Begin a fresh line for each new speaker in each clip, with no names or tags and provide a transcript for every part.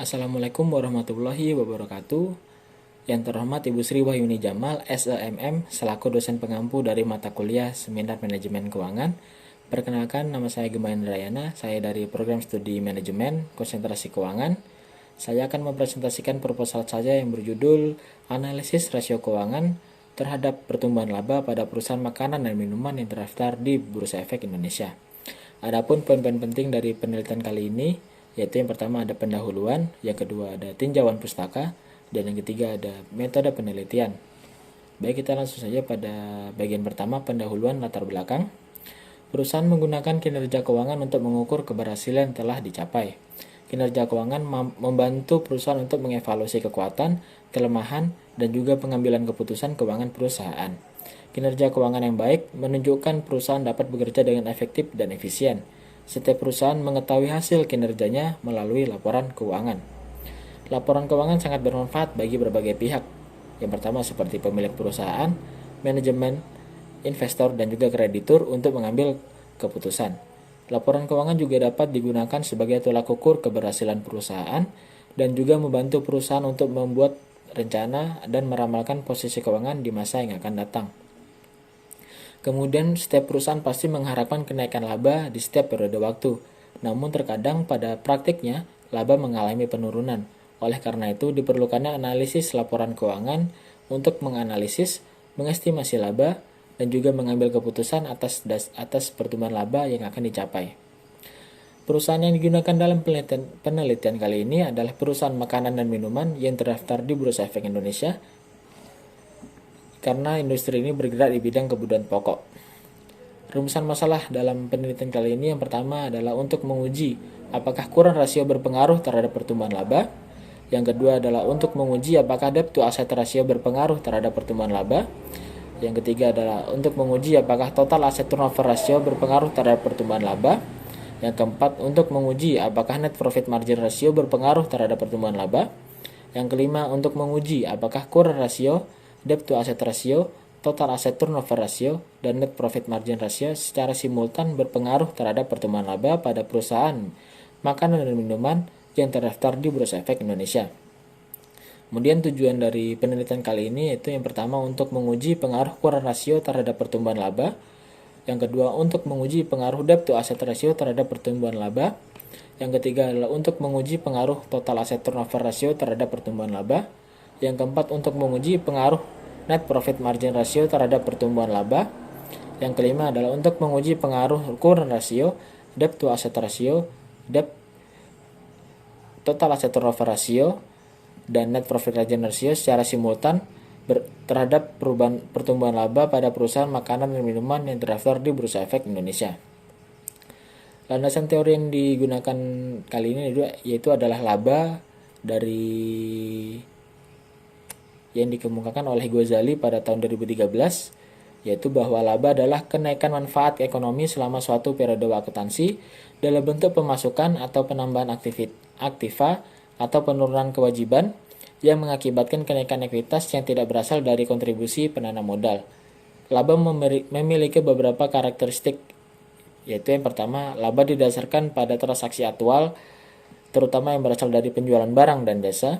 Assalamualaikum warahmatullahi wabarakatuh. Yang terhormat Ibu Sri Wahyuni Jamal, SEMM, selaku dosen pengampu dari mata kuliah Seminar Manajemen Keuangan. Perkenalkan, nama saya Gema Indrayana, saya dari program studi Manajemen Konsentrasi Keuangan. Saya akan mempresentasikan proposal saya yang berjudul Analisis Rasio Keuangan terhadap pertumbuhan laba pada perusahaan makanan dan minuman yang terdaftar di Bursa Efek Indonesia. Adapun poin-poin penting dari penelitian kali ini, yaitu yang pertama ada pendahuluan, yang kedua ada tinjauan pustaka, dan yang ketiga ada metode penelitian. Baik, kita langsung saja pada bagian pertama, pendahuluan latar belakang. Perusahaan menggunakan kinerja keuangan untuk mengukur keberhasilan yang telah dicapai. Kinerja keuangan membantu perusahaan untuk mengevaluasi kekuatan, kelemahan, dan juga pengambilan keputusan keuangan perusahaan. Kinerja keuangan yang baik menunjukkan perusahaan dapat bekerja dengan efektif dan efisien. Setiap perusahaan mengetahui hasil kinerjanya melalui laporan keuangan. Laporan keuangan sangat bermanfaat bagi berbagai pihak. Yang pertama seperti pemilik perusahaan, manajemen, investor, dan juga kreditur untuk mengambil keputusan. Laporan keuangan juga dapat digunakan sebagai tolak ukur keberhasilan perusahaan dan juga membantu perusahaan untuk membuat rencana dan meramalkan posisi keuangan di masa yang akan datang. Kemudian setiap perusahaan pasti mengharapkan kenaikan laba di setiap periode waktu. Namun terkadang pada praktiknya laba mengalami penurunan. Oleh karena itu diperlukannya analisis laporan keuangan untuk menganalisis, mengestimasi laba, dan juga mengambil keputusan atas pertumbuhan laba yang akan dicapai. Perusahaan yang digunakan dalam penelitian kali ini adalah perusahaan makanan dan minuman yang terdaftar di Bursa Efek Indonesia, karena industri ini bergerak di bidang kebutuhan pokok. Rumusan masalah dalam penelitian kali ini yang pertama adalah untuk menguji apakah kurang rasio berpengaruh terhadap pertumbuhan laba. Yang kedua adalah untuk menguji apakah debt to asset ratio berpengaruh terhadap pertumbuhan laba. Yang ketiga adalah untuk menguji apakah total asset turnover ratio berpengaruh terhadap pertumbuhan laba. Yang keempat, untuk menguji apakah net profit margin ratio berpengaruh terhadap pertumbuhan laba. Yang kelima, untuk menguji apakah core ratio, debt to asset ratio, total asset turnover ratio, dan net profit margin ratio secara simultan berpengaruh terhadap pertumbuhan laba pada perusahaan makanan dan minuman yang terdaftar di Bursa Efek Indonesia. Kemudian tujuan dari penelitian kali ini yaitu yang pertama untuk menguji pengaruh core ratio terhadap pertumbuhan laba. Yang kedua untuk menguji pengaruh debt to asset ratio terhadap pertumbuhan laba. Yang ketiga adalah untuk menguji pengaruh total asset turnover ratio terhadap pertumbuhan laba. Yang keempat untuk menguji pengaruh net profit margin ratio terhadap pertumbuhan laba. Yang kelima adalah untuk menguji pengaruh current ratio, debt to asset ratio, total asset turnover ratio, dan net profit margin ratio secara simultan terhadap perubahan pertumbuhan laba pada perusahaan makanan dan minuman yang terdaftar di Bursa Efek Indonesia. Landasan teori yang digunakan kali ini yaitu adalah laba yang dikemukakan oleh Ghazali pada tahun 2013, yaitu bahwa laba adalah kenaikan manfaat ekonomi selama suatu periode akuntansi dalam bentuk pemasukan atau penambahan aktiva atau penurunan kewajiban yang mengakibatkan kenaikan ekuitas yang tidak berasal dari kontribusi penanam modal. Laba memiliki beberapa karakteristik, yaitu yang pertama, laba didasarkan pada transaksi aktual, terutama yang berasal dari penjualan barang dan jasa.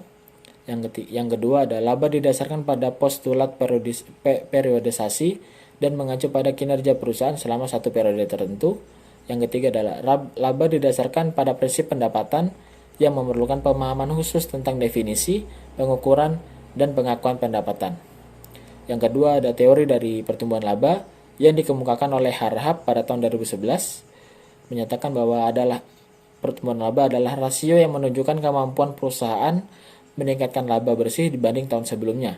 Yang kedua ada laba didasarkan pada postulat periodisasi dan mengacu pada kinerja perusahaan selama satu periode tertentu. Yang ketiga adalah laba didasarkan pada prinsip pendapatan yang memerlukan pemahaman khusus tentang definisi, pengukuran, dan pengakuan pendapatan. Yang kedua ada teori dari pertumbuhan laba yang dikemukakan oleh Harhab pada tahun 2011, menyatakan bahwa pertumbuhan laba adalah rasio yang menunjukkan kemampuan perusahaan meningkatkan laba bersih dibanding tahun sebelumnya.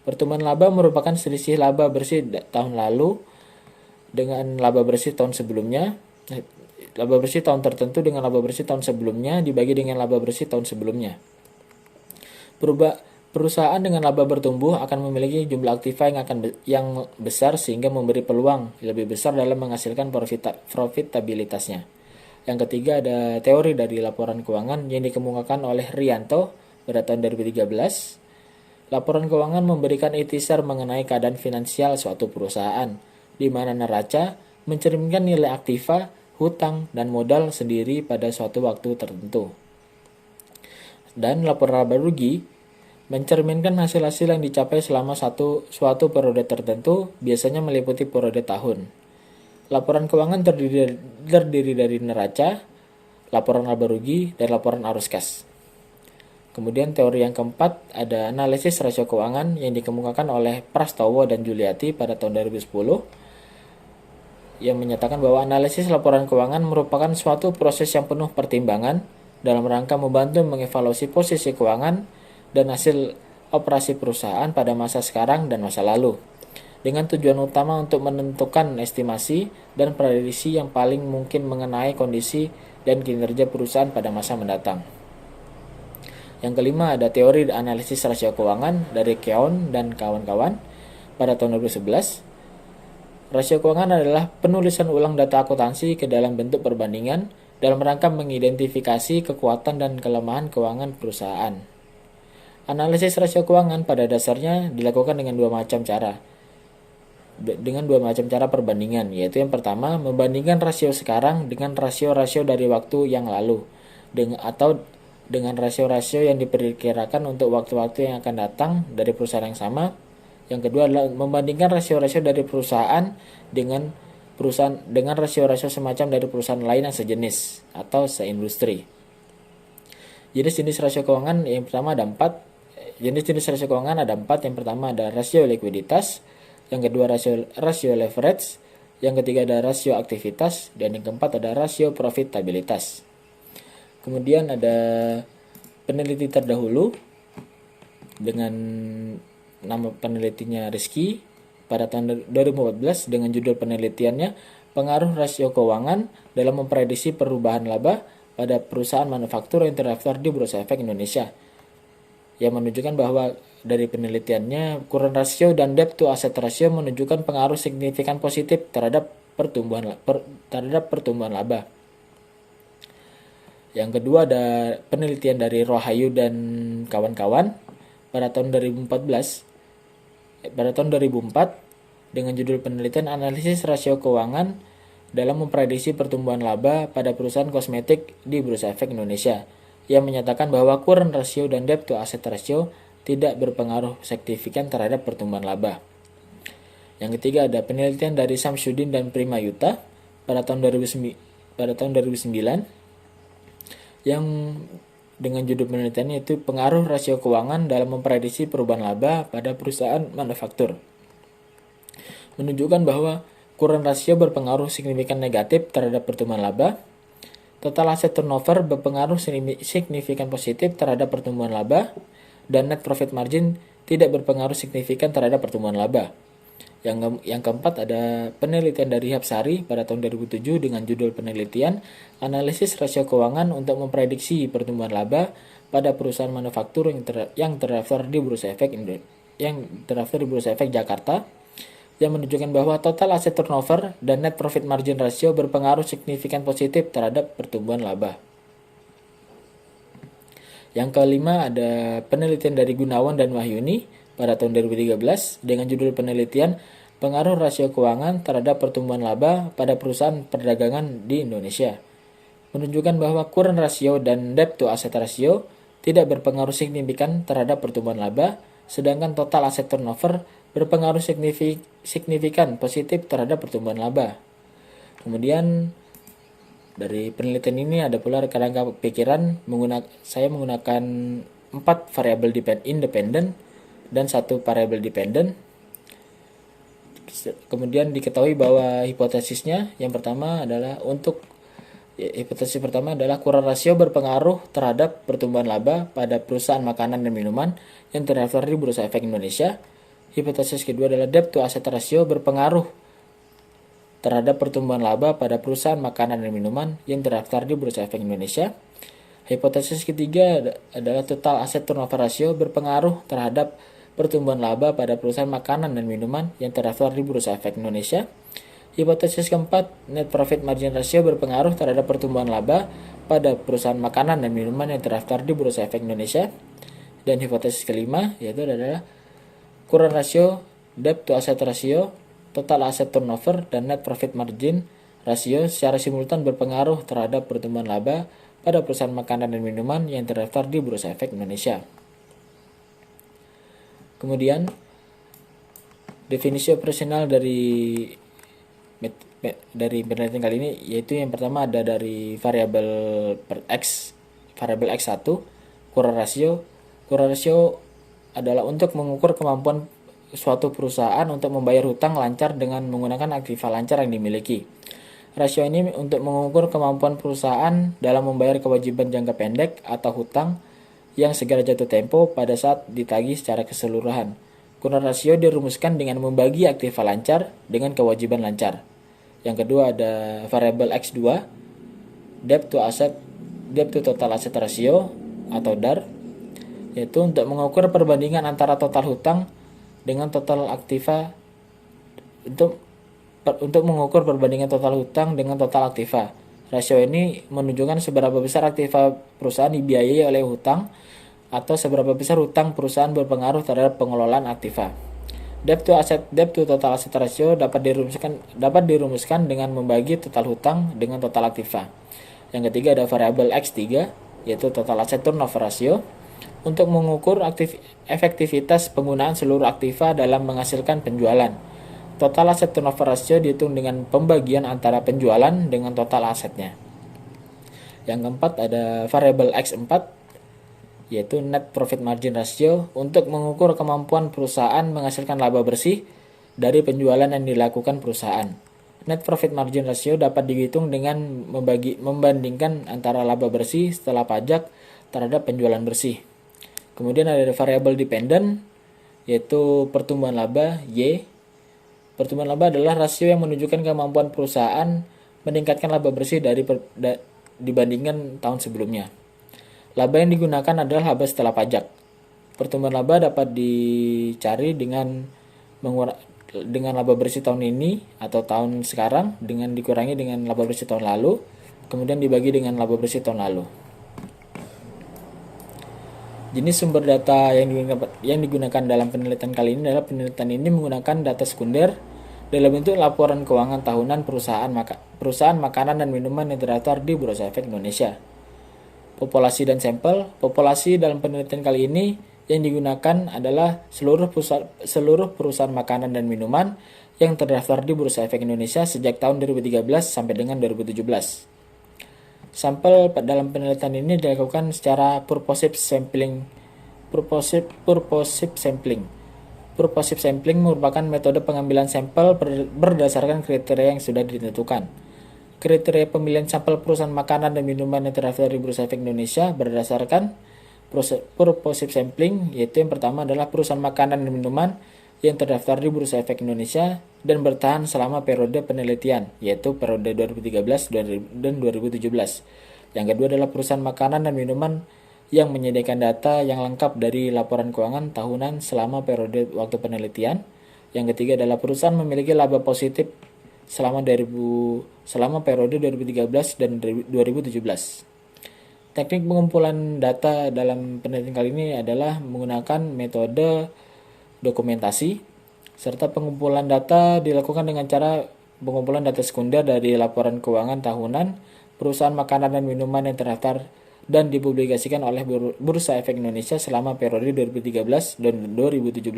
Pertumbuhan laba merupakan selisih laba bersih tahun lalu dengan laba bersih tahun sebelumnya. Laba bersih tahun tertentu dengan laba bersih tahun sebelumnya dibagi dengan laba bersih tahun sebelumnya. Perusahaan dengan laba bertumbuh akan memiliki jumlah aktiva yang besar sehingga memberi peluang lebih besar dalam menghasilkan profitabilitasnya. Yang ketiga ada teori dari laporan keuangan yang dikemukakan oleh Rianto pada tahun 2013. Laporan keuangan memberikan ikhtisar mengenai keadaan finansial suatu perusahaan, di mana neraca mencerminkan nilai aktiva, hutang, dan modal sendiri pada suatu waktu tertentu. Dan laporan laba rugi mencerminkan hasil-hasil yang dicapai selama suatu periode tertentu, biasanya meliputi periode tahun. Laporan keuangan terdiri dari neraca, laporan laba rugi, dan laporan arus kas. Kemudian teori yang keempat ada analisis rasio keuangan yang dikemukakan oleh Prastowo dan Juliati pada tahun 2010 yang menyatakan bahwa analisis laporan keuangan merupakan suatu proses yang penuh pertimbangan dalam rangka membantu mengevaluasi posisi keuangan dan hasil operasi perusahaan pada masa sekarang dan masa lalu, dengan tujuan utama untuk menentukan estimasi dan prediksi yang paling mungkin mengenai kondisi dan kinerja perusahaan pada masa mendatang. Yang kelima ada teori analisis rasio keuangan dari Keown dan kawan-kawan pada tahun 2011. Rasio keuangan adalah penulisan ulang data akuntansi ke dalam bentuk perbandingan dalam rangka mengidentifikasi kekuatan dan kelemahan keuangan perusahaan. Analisis rasio keuangan pada dasarnya dilakukan dengan dua macam cara perbandingan, yaitu yang pertama membandingkan rasio sekarang dengan rasio-rasio dari waktu yang lalu, dengan rasio-rasio yang diperkirakan untuk waktu-waktu yang akan datang dari perusahaan yang sama. Yang kedua adalah membandingkan rasio-rasio dari perusahaan dengan rasio-rasio semacam dari perusahaan lain yang sejenis atau seindustri. Jenis-jenis rasio keuangan yang pertama ada 4. Jenis-jenis rasio keuangan ada 4. Yang pertama ada rasio likuiditas, yang kedua rasio leverage, yang ketiga ada rasio aktivitas, dan yang keempat ada rasio profitabilitas. Kemudian ada peneliti terdahulu dengan nama penelitinya Rizky pada tahun 2014 dengan judul penelitiannya Pengaruh Rasio Keuangan dalam Memprediksi Perubahan Laba pada Perusahaan Manufaktur yang terdaftar di Bursa Efek Indonesia, yang menunjukkan bahwa dari penelitiannya current ratio dan debt to asset ratio menunjukkan pengaruh signifikan positif terhadap pertumbuhan laba. Yang kedua ada penelitian dari Rohayu dan kawan-kawan pada tahun 2004 dengan judul penelitian analisis rasio keuangan dalam memprediksi pertumbuhan laba pada perusahaan kosmetik di Bursa Efek Indonesia, yang menyatakan bahwa current ratio dan debt to asset ratio tidak berpengaruh signifikan terhadap pertumbuhan laba. Yang ketiga ada penelitian dari Samsudin dan Prima Yuta pada tahun 2009 yang dengan judul penelitiannya itu pengaruh rasio keuangan dalam memprediksi perubahan laba pada perusahaan manufaktur, menunjukkan bahwa current ratio berpengaruh signifikan negatif terhadap pertumbuhan laba, total asset turnover berpengaruh signifikan positif terhadap pertumbuhan laba, dan net profit margin tidak berpengaruh signifikan terhadap pertumbuhan laba. Yang keempat ada penelitian dari Hapsari pada tahun 2007 dengan judul penelitian analisis rasio keuangan untuk memprediksi pertumbuhan laba pada perusahaan manufaktur yang terdaftar di Bursa Efek Jakarta, yang menunjukkan bahwa total asset turnover dan net profit margin ratio berpengaruh signifikan positif terhadap pertumbuhan laba. Yang kelima ada penelitian dari Gunawan dan Wahyuni pada tahun 2013 dengan judul penelitian pengaruh rasio keuangan terhadap pertumbuhan laba pada perusahaan perdagangan di Indonesia, menunjukkan bahwa current ratio dan debt to asset ratio tidak berpengaruh signifikan terhadap pertumbuhan laba, sedangkan total asset turnover berpengaruh signifikan positif terhadap pertumbuhan laba. Kemudian dari penelitian ini ada pula kerangka pikiran saya menggunakan 4 variabel independen dan 1 variabel dependen. Kemudian diketahui bahwa hipotesisnya yang pertama adalah hipotesis pertama adalah current ratio berpengaruh terhadap pertumbuhan laba pada perusahaan makanan dan minuman yang terdaftar di Bursa Efek Indonesia. Hipotesis kedua adalah debt to asset ratio berpengaruh terhadap pertumbuhan laba pada perusahaan makanan dan minuman yang terdaftar di Bursa Efek Indonesia. Hipotesis ketiga adalah total asset turnover ratio berpengaruh terhadap pertumbuhan laba pada perusahaan makanan dan minuman yang terdaftar di Bursa Efek Indonesia. Hipotesis keempat, net profit margin ratio berpengaruh terhadap pertumbuhan laba pada perusahaan makanan dan minuman yang terdaftar di Bursa Efek Indonesia. Dan hipotesis kelima yaitu adalah current ratio, debt to asset ratio, total asset turnover, dan net profit margin ratio secara simultan berpengaruh terhadap pertumbuhan laba pada perusahaan makanan dan minuman yang terdaftar di Bursa Efek Indonesia. Kemudian, definisi operasional dari penelitian kali ini yaitu yang pertama ada dari variabel X1, Current Ratio. Current Ratio adalah untuk mengukur kemampuan suatu perusahaan untuk membayar hutang lancar dengan menggunakan aktiva lancar yang dimiliki. Rasio ini untuk mengukur kemampuan perusahaan dalam membayar kewajiban jangka pendek atau hutang yang segera jatuh tempo pada saat ditagih secara keseluruhan. Current Ratio dirumuskan dengan membagi aktiva lancar dengan kewajiban lancar. Yang kedua ada variabel X2, Debt to Total Asset Ratio atau DAR, yaitu untuk mengukur perbandingan antara total hutang dengan total aktiva untuk mengukur perbandingan total hutang dengan total aktiva. Rasio ini menunjukkan seberapa besar aktiva perusahaan dibiayai oleh hutang atau seberapa besar hutang perusahaan berpengaruh terhadap pengelolaan aktiva. Debt to Total Asset Ratio dapat dirumuskan dengan membagi total hutang dengan total aktiva. Yang ketiga ada variabel X3 yaitu Total Asset Turnover Ratio untuk mengukur efektivitas penggunaan seluruh aktiva dalam menghasilkan penjualan. Total Asset Turnover Ratio dihitung dengan pembagian antara penjualan dengan total asetnya. Yang keempat ada variabel X4 yaitu Net Profit Margin Ratio untuk mengukur kemampuan perusahaan menghasilkan laba bersih dari penjualan yang dilakukan perusahaan. Net Profit Margin Ratio dapat dihitung dengan membandingkan antara laba bersih setelah pajak terhadap penjualan bersih. Kemudian ada variabel dependent yaitu pertumbuhan laba Y. Pertumbuhan laba adalah rasio yang menunjukkan kemampuan perusahaan meningkatkan laba bersih dibandingkan tahun sebelumnya. Laba yang digunakan adalah laba setelah pajak. Pertumbuhan laba dapat dicari dengan laba bersih tahun ini atau tahun sekarang dengan dikurangi dengan laba bersih tahun lalu, kemudian dibagi dengan laba bersih tahun lalu. Jenis sumber data yang digunakan dalam penelitian kali ini adalah penelitian ini menggunakan data sekunder dalam bentuk laporan keuangan tahunan perusahaan makanan dan minuman yang terdaftar di Bursa Efek Indonesia. Populasi dan sampel. Populasi dalam penelitian kali ini yang digunakan adalah seluruh perusahaan makanan dan minuman yang terdaftar di Bursa Efek Indonesia sejak tahun 2013 sampai dengan 2017. Sampel dalam penelitian ini dilakukan secara purposive sampling. Purposive sampling merupakan metode pengambilan sampel berdasarkan kriteria yang sudah ditentukan. Kriteria pemilihan sampel perusahaan makanan dan minuman yang terdaftar di Bursa Efek Indonesia berdasarkan purposive sampling, yaitu yang pertama adalah perusahaan makanan dan minuman yang terdaftar di Bursa Efek Indonesia dan bertahan selama periode penelitian, yaitu periode 2013 dan 2017. Yang kedua adalah perusahaan makanan dan minuman yang menyediakan data yang lengkap dari laporan keuangan tahunan selama periode waktu penelitian. Yang ketiga adalah perusahaan memiliki laba positif selama periode 2013 dan 2017. Teknik pengumpulan data dalam penelitian kali ini adalah menggunakan metode dokumentasi, serta pengumpulan data dilakukan dengan cara pengumpulan data sekunder dari laporan keuangan tahunan perusahaan makanan dan minuman yang terdaftar dan dipublikasikan oleh Bursa Efek Indonesia selama periode 2013 dan 2017.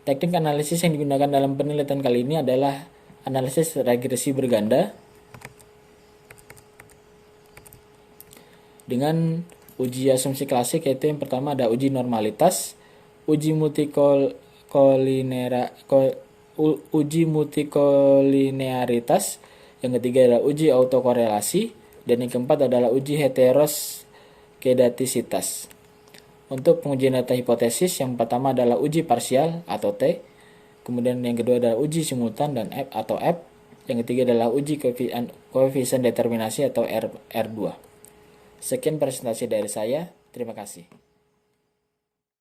Teknik analisis yang digunakan dalam penelitian kali ini adalah analisis regresi berganda dengan uji asumsi klasik, yaitu yang pertama ada uji normalitas, uji multikolinearitas, yang ketiga adalah uji autokorelasi, dan yang keempat adalah uji heteroskedastisitas. Untuk pengujian data hipotesis, yang pertama adalah uji parsial atau T, kemudian yang kedua adalah uji simultan dan F atau F, yang ketiga adalah uji koefisien determinasi atau R2. Sekian presentasi dari saya, terima kasih.